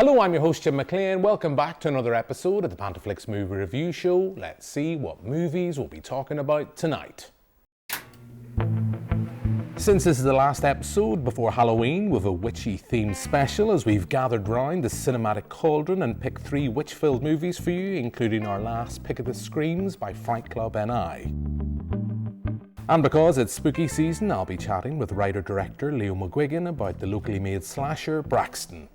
Hello, I'm your host Jim McClean. Welcome back to another episode of the Banterflix Movie Review Show. Let's see what movies we'll be talking about tonight. Since this is the last episode before Halloween with a witchy themed special, as we've gathered round the cinematic cauldron and picked 3 witch-filled movies for you, including our last pick of the screams by Fight Club NI. And because it's spooky season, I'll be chatting with writer-director Leo McGuigan about the locally made slasher Braxton.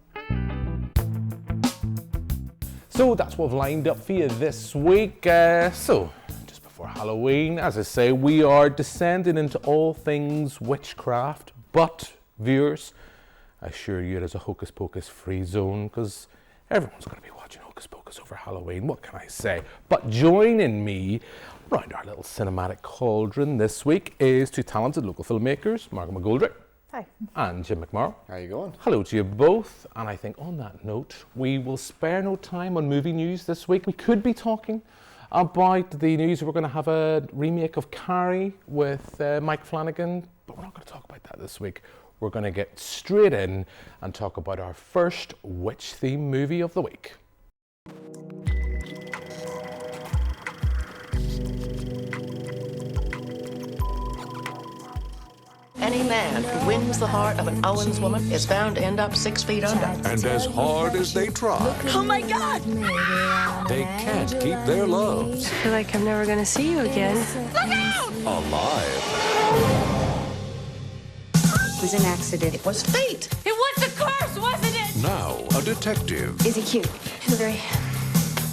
So that's what I've lined up for you this week. So just before Halloween, as I say, we are descending into all things witchcraft, but viewers, I assure you it is a hocus pocus free zone because everyone's going to be watching Hocus Pocus over Halloween, what can I say? But joining me around our little cinematic cauldron this week is 2 talented local filmmakers, Margaret McGoldrick. Hi. And Jim McMorrow. How you going? Hello to you both. And I think on that note, we will spare no time on movie news this week. We could be talking about the news. We're going to have a remake of Carrie with Mike Flanagan, but we're not going to talk about that this week. We're going to get straight in and talk about our first witch-themed movie of the week. Any man who wins the heart of an Owens woman is bound to end up 6 feet under. And as hard as they try, Oh my God! they can't keep their loves I feel like I'm never gonna see you again. alive. It was an accident. It was fate. It was a curse, wasn't it? Now, a detective Is he cute? In a very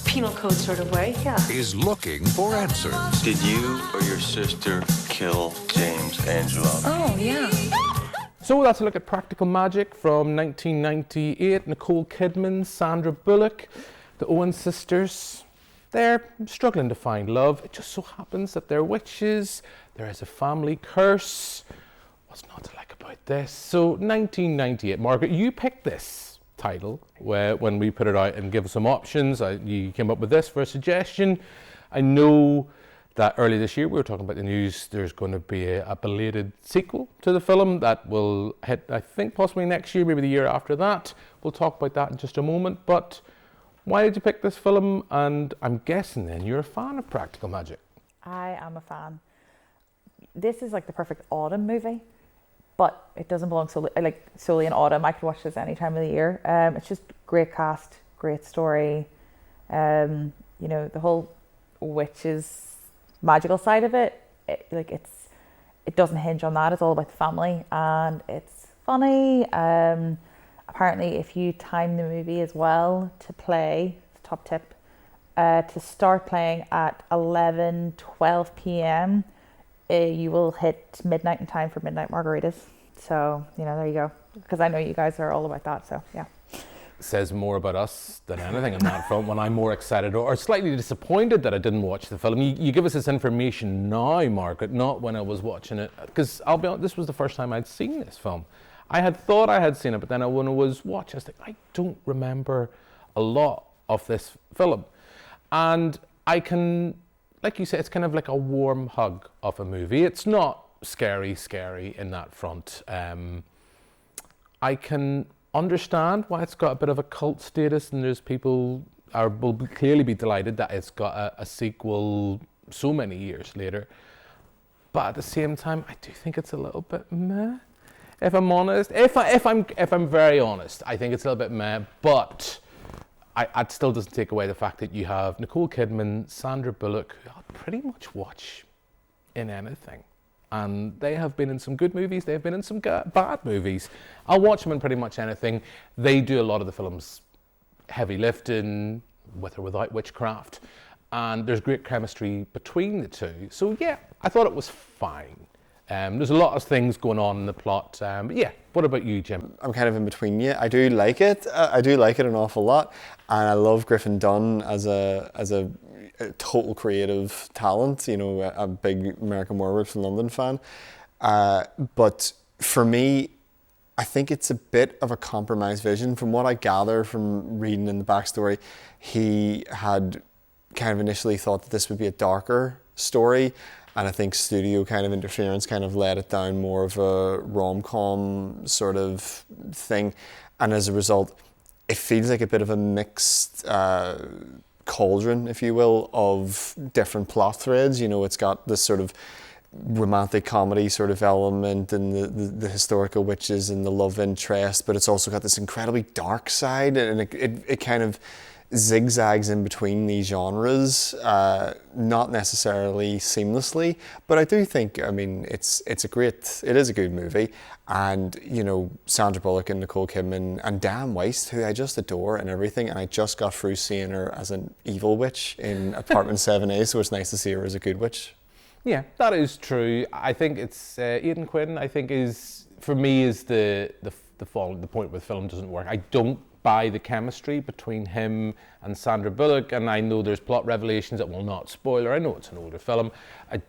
penal code sort of way, yeah. is looking for answers. Did you or your sister kill James Angelo? Oh, yeah. So that's a look at Practical Magic from 1998. Nicole Kidman, Sandra Bullock, the Owen sisters. They're struggling to find love. It just so happens that they're witches. There is a family curse. What's not to like about this? So 1998, Margaret, you picked this title when we put it out and give us some options. You came up with this for a suggestion. I know that early this year we were talking about the news. There's going to be a belated sequel to the film that will hit, I think, possibly next year, maybe the year after that. We'll talk about that in just a moment. But why did you pick this film? And I'm guessing then you're a fan of Practical Magic. I am a fan. This is like the perfect autumn movie, but it doesn't belong solely in autumn. I could watch this any time of the year. It's just great cast, great story. You know, the whole witches magical side of it, it doesn't hinge on that. It's all about the family and it's funny. Apparently, if you time the movie as well to play, top tip, to start playing at 11-12 p.m. You will hit midnight in time for midnight margaritas. So, you know, there you go. Because I know you guys are all about that, so yeah. Says more about us than anything on that front when I'm more excited or slightly disappointed that I didn't watch the film. You give us this information now, Margaret, not when I was watching it. Because I'll be honest, this was the first time I'd seen this film. I had thought I had seen it, but then when I was watching, I was like, I don't remember a lot of this film. And I can, like you said, it's kind of like a warm hug of a movie. It's not scary in that front. I can understand why it's got a bit of a cult status, and there's people will clearly be delighted that it's got a sequel so many years later. But at the same time, I do think it's a little bit meh. If I'm honest, if I'm very honest, I think it's a little bit meh. But it still doesn't take away the fact that you have Nicole Kidman, Sandra Bullock, who I'll pretty much watch in anything. And they have been in some good movies, they have been in some bad movies. I'll watch them in pretty much anything. They do a lot of the film's heavy lifting, with or without witchcraft. And there's great chemistry between the two. So yeah, I thought it was fine. There's a lot of things going on in the plot. But yeah, what about you, Jim? I'm kind of in between you. I do like it. I do like it an awful lot. And I love Griffin Dunne as a total creative talent, you know, a big American Werewolf from London fan. But for me, I think it's a bit of a compromised vision. From what I gather from reading in the backstory, he had kind of initially thought that this would be a darker story, and I think studio kind of interference kind of led it down more of a rom-com sort of thing, and as a result, it feels like a bit of a mixed cauldron, if you will, of different plot threads. You know, it's got this sort of romantic comedy sort of element and the historical witches and the love interest, but it's also got this incredibly dark side, and it kind of zigzags in between these genres, not necessarily seamlessly, but I do think, I mean, it is a good movie, and you know, Sandra Bullock and Nicole Kidman and Dan Weist, who I just adore and everything, and I just got through seeing her as an evil witch in Apartment 7A, so it's nice to see her as a good witch. Yeah, that is true. I think it's Aidan Quinn, I think, is for me is the point where the film doesn't work. I don't buy the chemistry between him and Sandra Bullock, and I know there's plot revelations that will not spoiler. I know it's an older film. I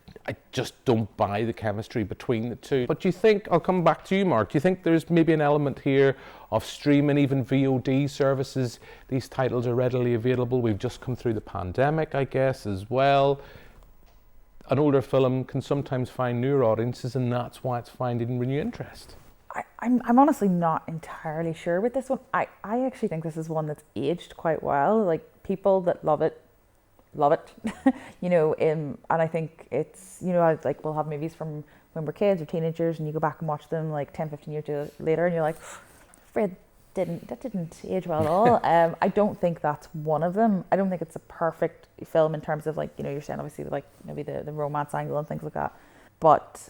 just don't buy the chemistry between the two. But do you think, I'll come back to you, Mark, do you think there's maybe an element here of streaming, even VOD services? These titles are readily available. We've just come through the pandemic, I guess, as well. An older film can sometimes find newer audiences, and that's why it's finding renewed interest. I'm honestly not entirely sure with this one. I actually think this is one that's aged quite well. Like, people that love it, you know, and I think it's, you know, like, we'll have movies from when we're kids or teenagers, and you go back and watch them like 10, 15 years later, and you're like, Fred, that didn't age well at all. I don't think that's one of them. I don't think it's a perfect film in terms of, like, you know, you're saying obviously like maybe the romance angle and things like that. But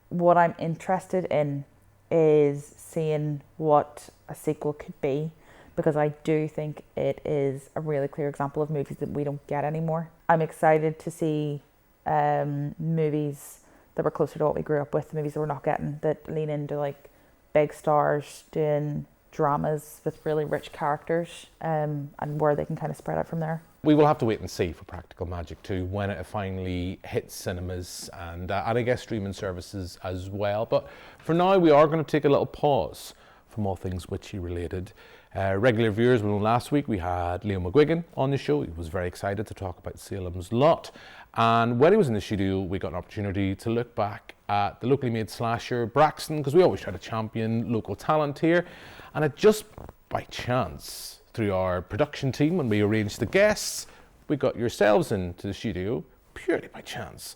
what I'm interested in is seeing what a sequel could be, because I do think it is a really clear example of movies that we don't get anymore. I'm excited to see movies that were closer to what we grew up with, movies that we're not getting, that lean into like big stars doing dramas with really rich characters, and where they can kind of spread out from there. We will have to wait and see for Practical Magic 2 when it finally hits cinemas and I guess streaming services as well. But for now, we are going to take a little pause from all things witchy related. Regular viewers will know last week we had Leo McGuigan on the show. He was very excited to talk about Salem's Lot. And when he was in the studio, we got an opportunity to look back at the locally made slasher Braxton, because we always try to champion local talent here. And it just by chance, through our production team, when we arranged the guests, we got yourselves into the studio purely by chance.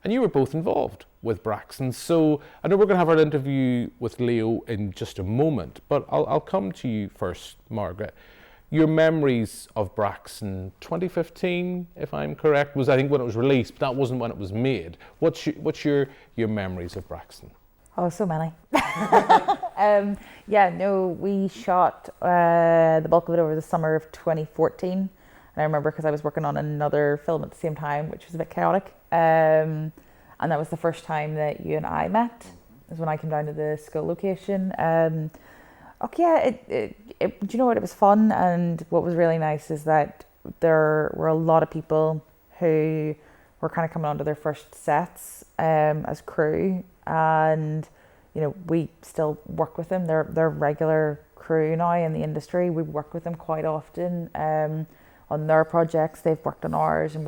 And you were both involved with Braxton. So I know we're going to have our interview with Leo in just a moment, but I'll come to you first, Margaret. Your memories of Braxton, 2015, if I'm correct, was I think when it was released, but that wasn't when it was made. What's your memories of Braxton? Oh, so many. We shot the bulk of it over the summer of 2014. And I remember because I was working on another film at the same time, which was a bit chaotic. And that was the first time that you and I met, is when I came down to the school location. Do you know what? It was fun. And what was really nice is that there were a lot of people who were kind of coming onto their first sets as crew. And, you know, we still work with them. They're regular crew now in the industry. We work with them quite often on their projects. They've worked on ours, and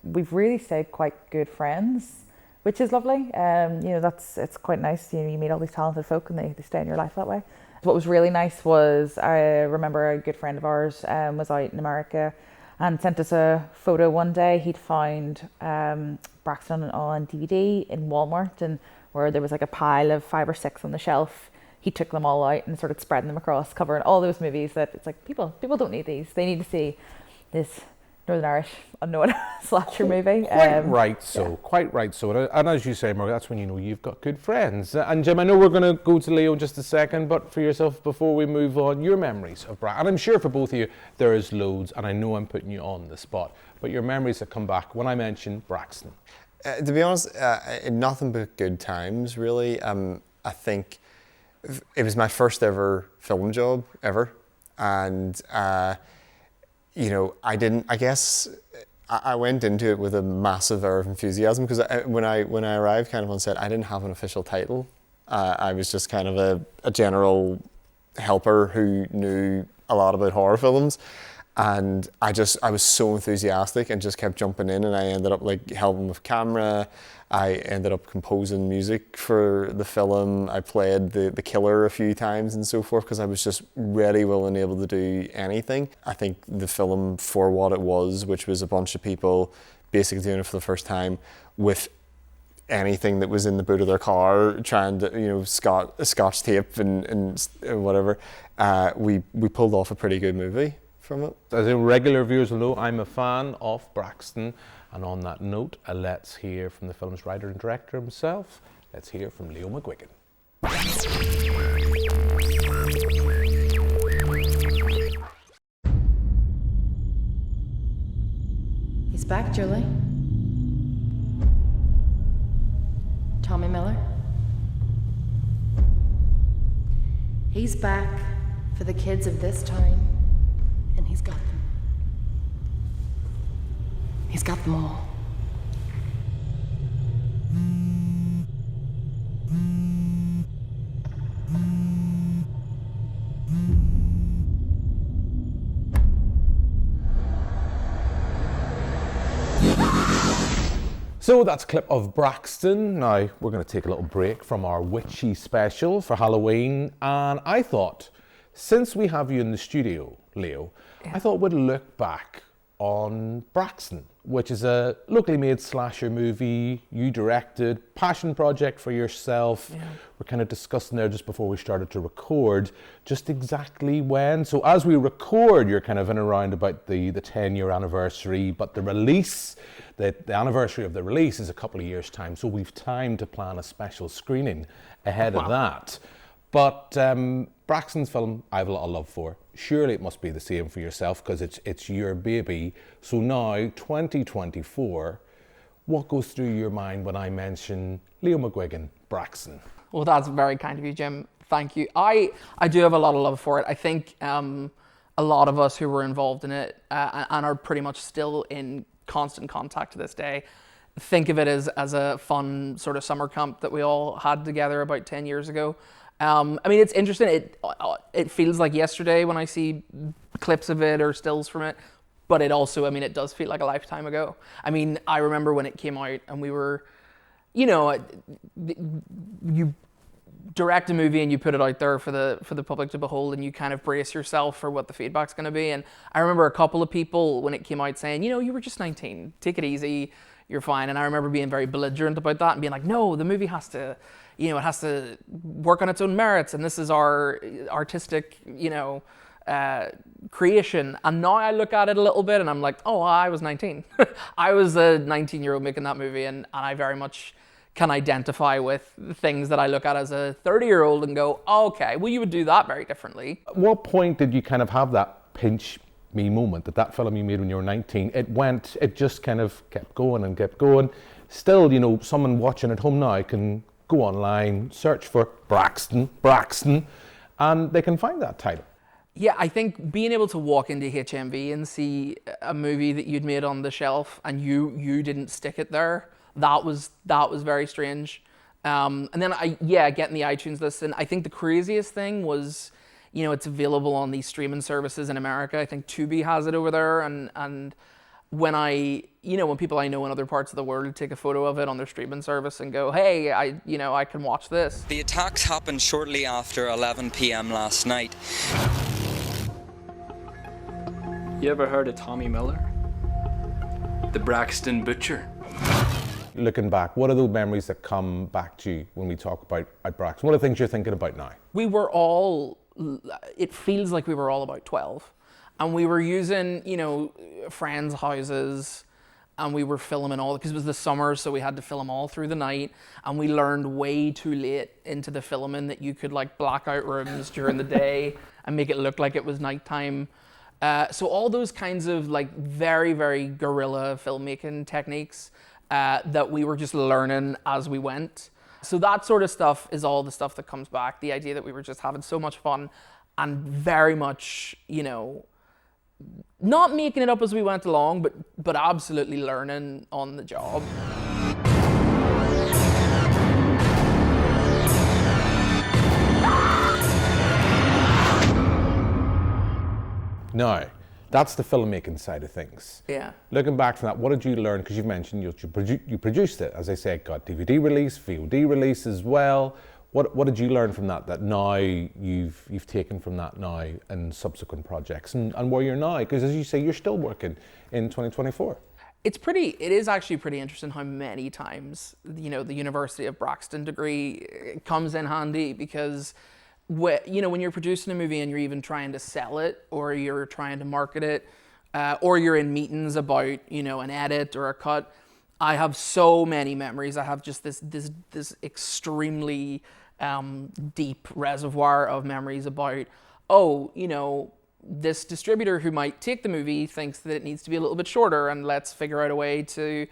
we've really stayed quite good friends, which is lovely. It's quite nice. You know, you meet all these talented folk, and they stay in your life that way. What was really nice was, I remember a good friend of ours was out in America and sent us a photo one day. He'd found Braxton on DVD in Walmart, and where there was like a pile of 5 or 6 on the shelf. He took them all out and started spreading them across, covering all those movies that it's like, people don't need these. They need to see this Northern Irish unknown slasher movie. Quite right so. And as you say, Margaret, that's when you know you've got good friends. And Jim, I know we're going to go to Leo in just a second, but for yourself, before we move on, your memories of Braxton. And I'm sure for both of you, there is loads, and I know I'm putting you on the spot, but your memories that come back when I mention Braxton. To be honest, nothing but good times, really. I think it was my first ever film job ever, and I went into it with a massive air of enthusiasm, because when I arrived kind of on set, I didn't have an official title. I was just kind of a general helper who knew a lot about horror films. And I was so enthusiastic and just kept jumping in, and I ended up like helping with camera. I ended up composing music for the film. I played the killer a few times and so forth, because I was just ready, willing, able to do anything. I think the film, for what it was, which was a bunch of people basically doing it for the first time with anything that was in the boot of their car, trying to, scotch tape and whatever, we pulled off a pretty good movie from it. As in regular viewers will know, I'm a fan of Braxton. And on that note, let's hear from the film's writer and director himself. Let's hear from Leo McGuigan. He's back, Julie. Tommy Miller. He's back for the kids of this time, and he's got them. He's got them all. So that's a clip of Braxton. Now we're going to take a little break from our witchy special for Halloween, and I thought, since we have you in the studio, Leo, I thought we'd look back on Braxton, which is a locally made slasher movie you directed, passion project for yourself. Yeah. We're kind of discussing there just before we started to record just exactly when. So as we record, you're kind of in around about the 10-year anniversary, but the release, the anniversary of the release is a couple of years' time. So we've time to plan a special screening ahead of that. But Braxton's film, I have a lot of love for. Surely it must be the same for yourself, because it's your baby. So now, 2024, what goes through your mind when I mention Leo McGuigan, Braxton? Well, that's very kind of you, Jim. Thank you. I do have a lot of love for it. I think a lot of us who were involved in it and are pretty much still in constant contact to this day, think of it as a fun sort of summer camp that we all had together about 10 years ago. I mean, it's interesting. It feels like yesterday when I see clips of it or stills from it, but it also, I mean, it does feel like a lifetime ago. I mean, I remember when it came out and we were, you direct a movie and you put it out there for the public to behold, and you kind of brace yourself for what the feedback's going to be. And I remember a couple of people when it came out saying, you were just 19, take it easy, you're fine. And I remember being very belligerent about that and being like, no, the movie has to, it has to work on its own merits, and this is our artistic, creation. And now I look at it a little bit and I'm like, oh, I was 19. I was a 19-year-old making that movie, and I very much can identify with things that I look at as a 30-year-old and go, oh, okay, well, you would do that very differently. At what point did you kind of have that pinch me moment, that film you made when you were 19, it just kind of kept going and kept going? Still, someone watching at home now can go online, search for Braxton, and they can find that title. Yeah, I think being able to walk into HMV and see a movie that you'd made on the shelf and you didn't stick it there, that was very strange. And then getting the iTunes list, and I think the craziest thing was, it's available on these streaming services in America. I think Tubi has it over there, and when when people I know in other parts of the world take a photo of it on their streaming service and go, hey, I can watch this. The attacks happened shortly after 11 p.m. last night. You ever heard of Tommy Miller? The Braxton Butcher? Looking back, what are those memories that come back to you when we talk about Braxton? What are the things you're thinking about now? It feels like we were all about 12. And we were using, friends' houses, and we were filming all, because it was the summer, so we had to film all through the night. And we learned way too late into the filming that you could black out rooms during the day and make it look like it was nighttime. So all those kinds of very, very guerrilla filmmaking techniques that we were just learning as we went. So that sort of stuff is all the stuff that comes back. The idea that we were just having so much fun and very much, not making it up as we went along, but absolutely learning on the job. Now, That's the filmmaking side of things. Yeah. Looking back from that, what did you learn? Because you've mentioned you produced it. As I say, it got DVD release, VOD release as well. What did you learn from that now you've taken from that now in subsequent projects and where you're now? Because as you say, you're still working in 2024. It is actually pretty interesting how many times, the University of Braxton degree comes in handy, because when you're producing a movie and you're even trying to sell it, or you're trying to market it, or you're in meetings about, an edit or a cut, I have so many memories. I have just this extremely deep reservoir of memories about, this distributor who might take the movie thinks that it needs to be a little bit shorter, and let's figure out a way to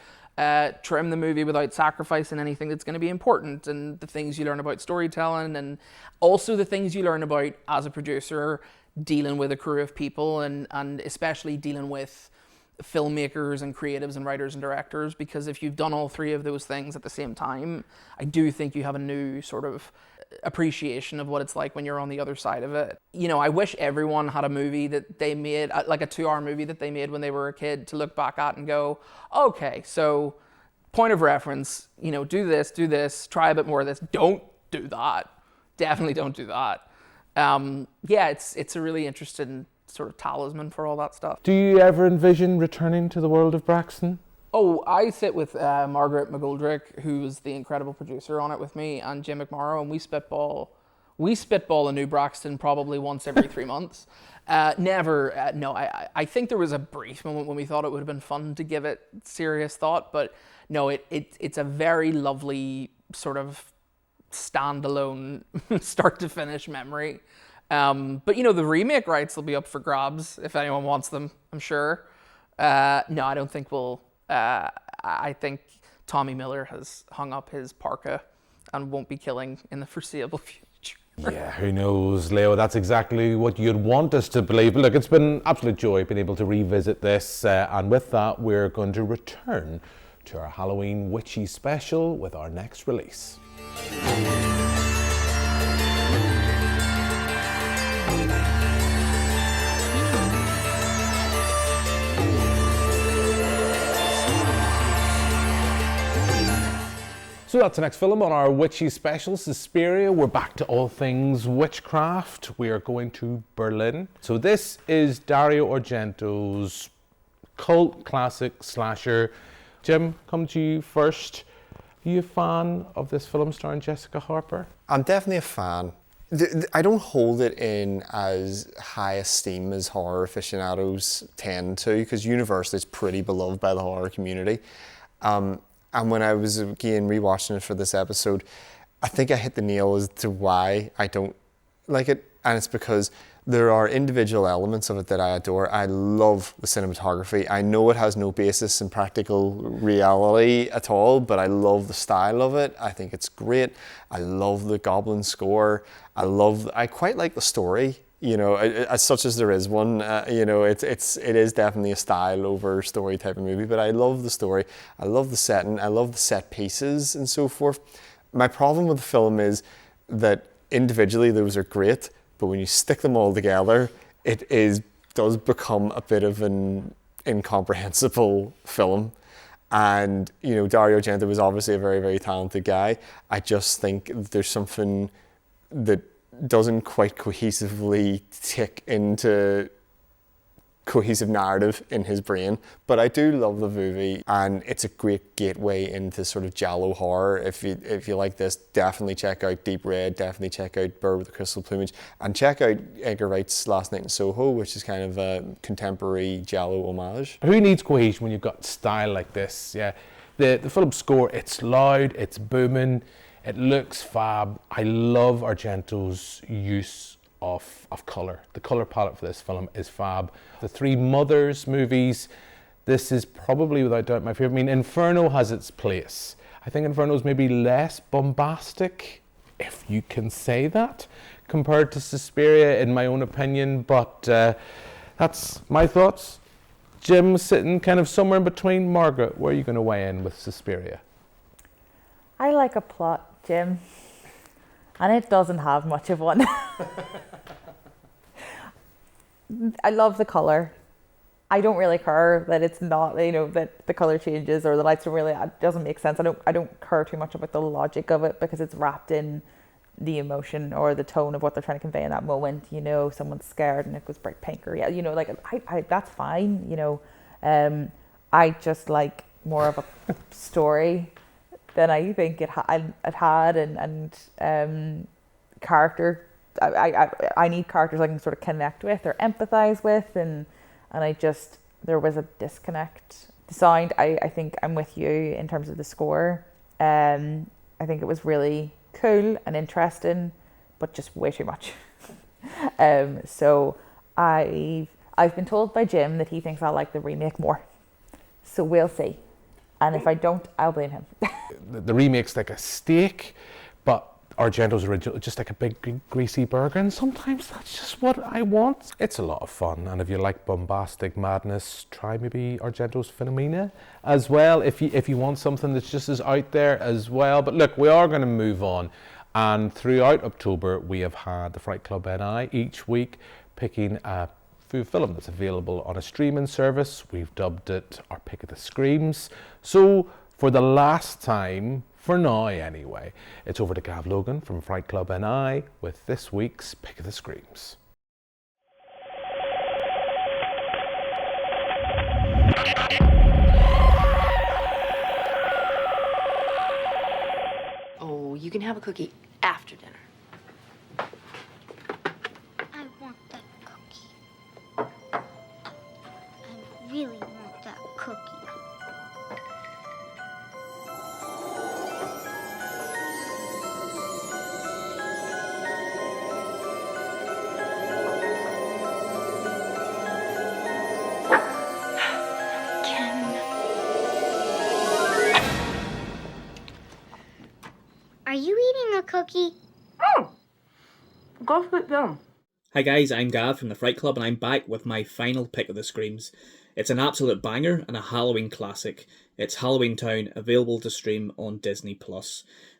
trim the movie without sacrificing anything that's going to be important, and the things you learn about storytelling, and also the things you learn about as a producer dealing with a crew of people, and especially dealing with filmmakers and creatives and writers and directors, because if you've done all three of those things at the same time, I do think you have a new sort of appreciation of what it's like when you're on the other side of it. I wish everyone had a movie that they made, like a 2-hour movie that they made when they were a kid, to look back at and go, okay, so point of reference, do this, try a bit more of this, don't do that. Definitely don't do that. It's a really interesting sort of talisman for all that stuff. Do you ever envision returning to the world of Braxton? Oh, I sit with Margaret McGoldrick, who's the incredible producer on it with me, and Jim McMorrow, and we spitball a new Braxton probably once every 3 months. No, I think there was a brief moment when we thought it would have been fun to give it serious thought, but no, it's a very lovely sort of standalone start to finish memory. But the remake rights will be up for grabs if anyone wants them, I'm sure. No, I don't think we'll. I think Tommy Miller has hung up his parka and won't be killing in the foreseeable future. Yeah, who knows, Leo? That's exactly what you'd want us to believe. But look, it's been an absolute joy being able to revisit this. And with that, we're going to return to our Halloween witchy special with our next release. So that's the next film on our witchy special, Suspiria. We're back to all things witchcraft. We are going to Berlin. So this is Dario Argento's cult classic slasher. Jim, come to you first. Are you a fan of this film starring Jessica Harper? I'm definitely a fan. I don't hold it in as high esteem as horror aficionados tend to, because universally it's pretty beloved by the horror community. And when I was again rewatching it for this episode, I think I hit the nail as to why I don't like it. And it's because there are individual elements of it that I adore. I love the cinematography. I know it has no basis in practical reality at all, but I love the style of it. I think it's great. I love the goblin score. I quite like the story. As such as there is one, it is definitely a style over story type of movie, but I love the story. I love the setting. I love the set pieces and so forth. My problem with the film is that individually those are great, but when you stick them all together, does become a bit of an incomprehensible film. And, Dario Argento was obviously a very, very talented guy. I just think there's something that doesn't quite cohesively tick into cohesive narrative in his brain. But I do love the movie, and it's a great gateway into sort of giallo horror. If you like this, definitely check out Deep Red, definitely check out Bird with the Crystal Plumage, and check out Edgar Wright's Last Night in Soho, which is kind of a contemporary giallo homage. Who needs cohesion when you've got style like this? Yeah, the film score, it's loud, it's booming, it looks fab. I love Argento's use of colour. The colour palette for this film is fab. The Three Mothers movies, this is probably without doubt my favourite. I mean, Inferno has its place. I think Inferno is maybe less bombastic, if you can say that, compared to Suspiria, in my own opinion. But that's my thoughts. Jim sitting kind of somewhere in between. Margaret, where are you going to weigh in with Suspiria? I like a plot, Jim, and it doesn't have much of one. I love the colour. I don't really care that it's not, that the color changes or the lights don't really, it doesn't make sense. I don't care too much about the logic of it because it's wrapped in the emotion or the tone of what they're trying to convey in that moment. Someone's scared and it goes bright pink, or I that's fine. I just like more of a story than I think it had, and character. I need characters I can sort of connect with or empathize with, and there was a disconnect. The sound, I think I'm with you in terms of the score. I think it was really cool and interesting, but just way too much. So I've been told by Jim that he thinks I'll like the remake more. So we'll see. And if I don't, I'll blame him. The remake's like a steak, but Argento's original is just like a big greasy burger, and sometimes that's just what I want. It's a lot of fun, and if you like bombastic madness, try maybe Argento's Phenomena as well, if you want something that's just as out there as well. But look, we are going to move on, and throughout October we have had the Fright Club NI each week picking a film that's available on a streaming service. We've dubbed it our Pick of the Screams. So for the last time, for now anyway, it's over to Gav Logan from Fright Club NI with this week's Pick of the Screams. Oh, you can have a cookie after dinner. I want that cookie. I really want that cookie. Are you eating a cookie? Oh! Go sit down. Hi guys, I'm Gav from the Fright Club and I'm back with my final pick of the Screams. It's an absolute banger and a Halloween classic. It's Halloweentown, available to stream on Disney+.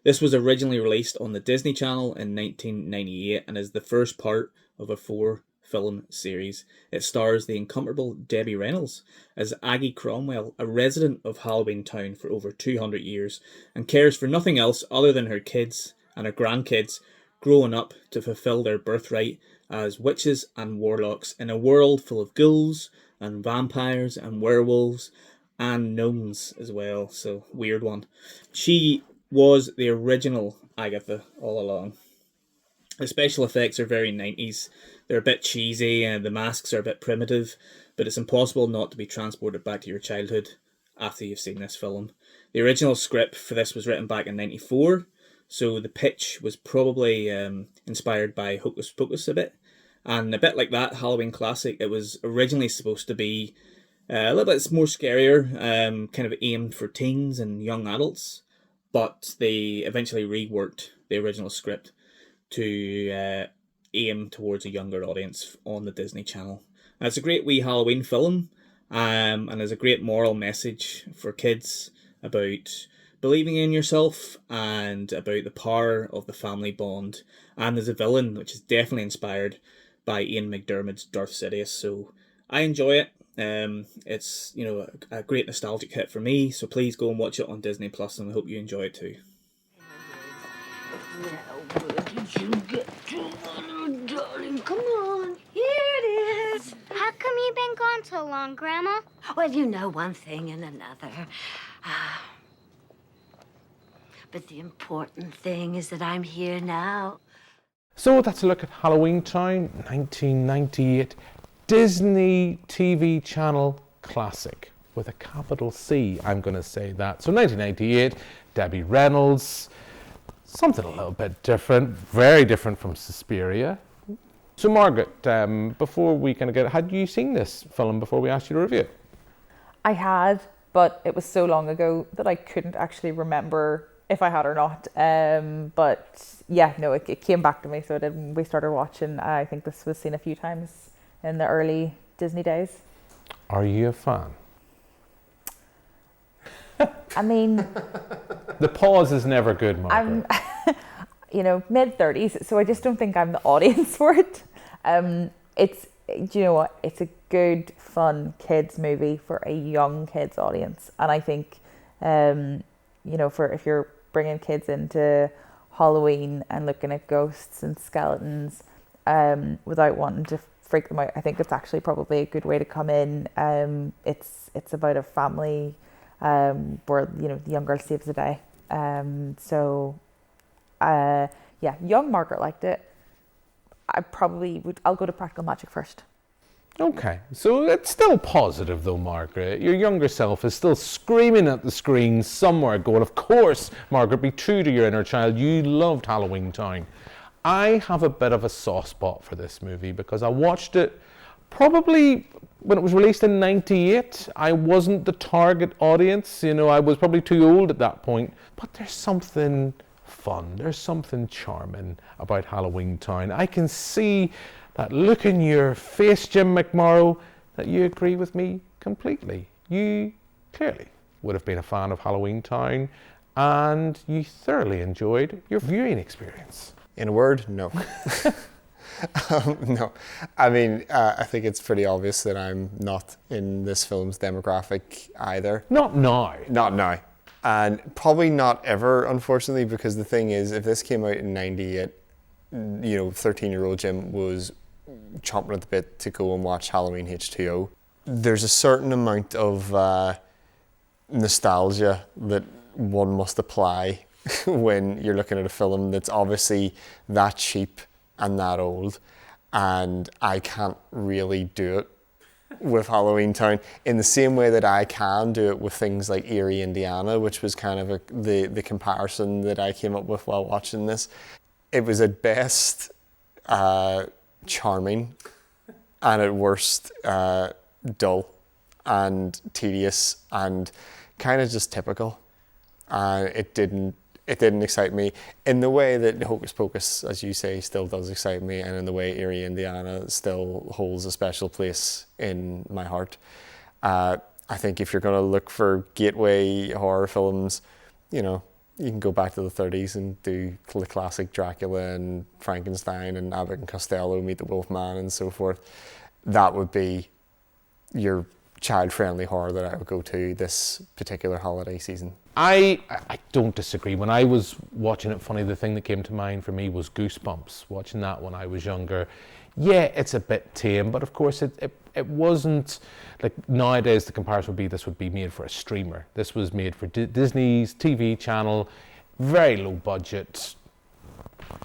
This was originally released on the Disney Channel in 1998 and is the first part of a 4-film series. It stars the incomparable Debbie Reynolds as Aggie Cromwell, a resident of Halloweentown for over 200 years, and cares for nothing else other than her kids and her grandkids growing up to fulfill their birthright as witches and warlocks in a world full of ghouls and vampires and werewolves and gnomes as well, so weird one. She was the original Agatha all along. The special effects are very 90s. They're a bit cheesy and the masks are a bit primitive, but it's impossible not to be transported back to your childhood after you've seen this film. The original script for this was written back in 94, so the pitch was probably inspired by Hocus Pocus a bit. And a bit like that Halloween classic, it was originally supposed to be a little bit more scarier, kind of aimed for teens and young adults, but they eventually reworked the original script to aim towards a younger audience on the Disney Channel. And it's a great wee Halloween film, and there's a great moral message for kids about believing in yourself and about the power of the family bond. And there's a villain which is definitely inspired by Ian McDiarmid's Darth Sidious, so I enjoy it. It's a great nostalgic hit for me, so please go and watch it on Disney Plus, and I hope you enjoy it too. Now, where did you get to, darling? Come on, here it is. How come you've been gone so long, Grandma? Well, you know, one thing and another. But the important thing is that I'm here now. So that's a look at Halloweentown, 1998 Disney TV Channel classic with a capital C, I'm going to say that. So 1998, Debbie Reynolds, something a little bit different, very different from Suspiria. So Margaret, before we kind of get, had you seen this film before we asked you to review it? I had, but it was so long ago that I couldn't actually remember if I had or not. But yeah, no, it came back to me, so we started watching. I think this was seen a few times in the early Disney days. Are you a fan? I mean, the pause is never good, Margaret. I'm, mid-30s, so I just don't think I'm the audience for it. do you know what? It's a good, fun kids movie for a young kids audience, and I think, you know, for if you're bringing kids into Halloween and looking at ghosts and skeletons, without wanting to freak them out, I think it's actually probably a good way to come in. It's about a family where, you know, the young girl saves the day. Yeah, young Margaret liked it. I'll go to Practical Magic first. Okay, so it's still positive though, Margaret. Your younger self is still screaming at the screen somewhere going, of course, Margaret, be true to your inner child. You loved Halloweentown. I have a bit of a soft spot for this movie because I watched it probably when it was released in '98. I wasn't the target audience, you know, I was probably too old at that point, but there's something fun, there's something charming about Halloweentown. I can see that look in your face, Jim McMorrow, that you agree with me completely. You clearly would have been a fan of Halloweentown and you thoroughly enjoyed your viewing experience. In a word, no. No. I mean, I think it's pretty obvious that I'm not in this film's demographic either. Not now. Not now. And probably not ever, unfortunately, because the thing is, if this came out in '98, you know, 13-year-old Jim was chomping at the bit to go and watch Halloween H2O. There's a certain amount of nostalgia that one must apply when you're looking at a film that's obviously that cheap and that old, and I can't really do it with Halloweentown in the same way that I can do it with things like Erie, Indiana, which was kind of the comparison that I came up with while watching this. It was at best charming and at worst dull and tedious and kind of just typical. It didn't excite me in the way that Hocus Pocus, as you say, still does excite me, and in the way Erie, Indiana still holds a special place in my heart. I think if you're going to look for gateway horror films, you know, you can go back to the 30s and do the classic Dracula and Frankenstein and Abbott and Costello meet the Wolfman and so forth. That would be your child-friendly horror that I would go to this particular holiday season. I don't disagree. When I was watching it, funny, the thing that came to mind for me was Goosebumps, watching that when I was younger. Yeah, it's a bit tame, but of course it wasn't, like nowadays the comparison would be this would be made for a streamer. This was made for Disney's TV channel, very low budget.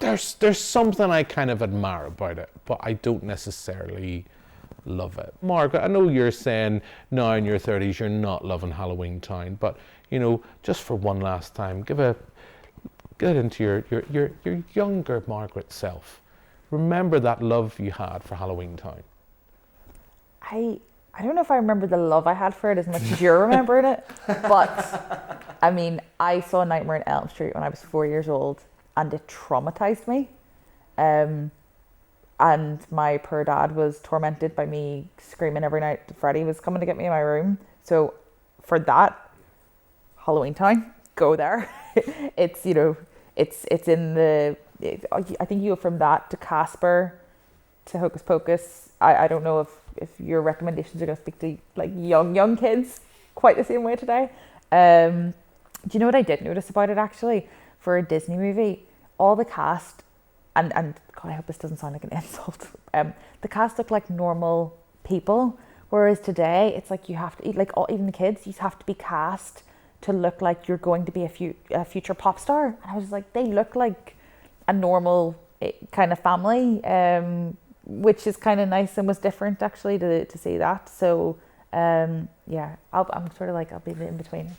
There's something I kind of admire about it, but I don't necessarily love it. Margaret, I know you're saying now in your 30s you're not loving Halloweentown, but you know, just for one last time, get into your younger Margaret self. Remember that love you had for Halloweentown. I don't know if I remember the love I had for it as much as you're remembering it, but I mean, I saw Nightmare on Elm Street when I was 4 years old and it traumatized me. And my poor dad was tormented by me screaming every night Freddy was coming to get me in my room. So for that, Halloweentown, go there. It's, you know, it's in the, I think you go from that to Casper to Hocus Pocus. I don't know if your recommendations are going to speak to like young kids quite the same way today. Do you know what I did notice about it actually? For a Disney movie, all the cast, and God, I hope this doesn't sound like an insult. The cast look like normal people, whereas today it's like you have to, like even the kids, you have to be cast to look like you're going to be a future pop star. And I was like, they look like a normal kind of family, which is kind of nice and was different actually to see that. So yeah, I'm sort of like, I'll be the in-between.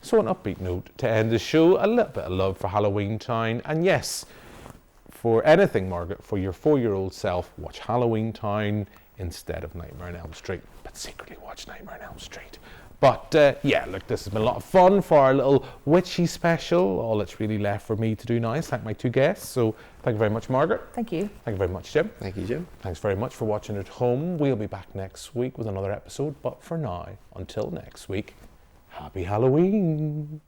So an upbeat note to end the show, a little bit of love for Halloweentown, and yes, for anything, Margaret, for your 4-year-old self, watch Halloweentown instead of Nightmare on Elm Street, but secretly watch Nightmare on Elm Street. But yeah, look, this has been a lot of fun for our little witchy special. All that's really left for me to do now is thank my two guests. So thank you very much, Margaret. Thank you. Thank you very much, Jim. Thank you, Jim. Thanks very much for watching at home. We'll be back next week with another episode. But for now, until next week, happy Halloween.